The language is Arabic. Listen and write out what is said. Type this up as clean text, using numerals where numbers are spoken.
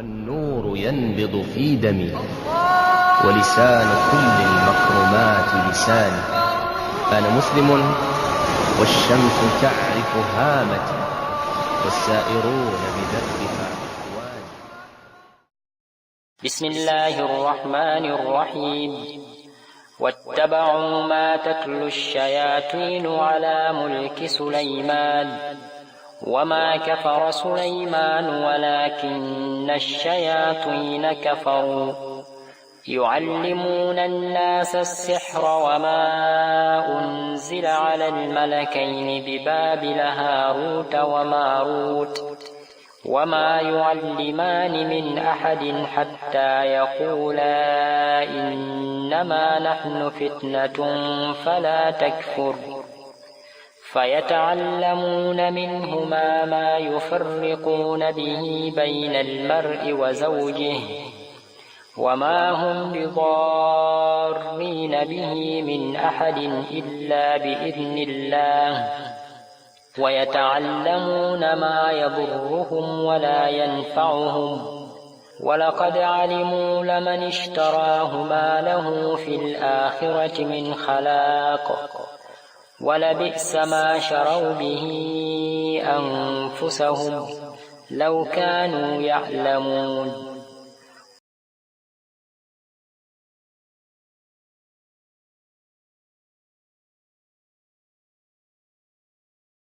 والنور ينبض في دمي، ولسان كل المكرمات لساني. أنا مسلم والشمس تعرف هامتي، والسائرون بدربها إخواني. بسم الله الرحمن الرحيم. واتبعوا ما تتلو الشياطين على ملك سليمان، وما كفر سليمان ولكن الشياطين كفروا يعلمون الناس السحر وما أنزل على الملكين ببابل هاروت وماروت وما يعلمان من أحد حتى يقولا إنما نحن فتنة فلا تكفر، فيتعلمون منهما ما يفرقون به بين المرء وزوجه، وما هم بضارين به من أحد إلا بإذن الله، ويتعلمون ما يضرهم ولا ينفعهم، ولقد علموا لمن اشتراه ما له في الآخرة من خلاق، ولبئس ما شروا به أنفسهم لو كانوا يعلمون.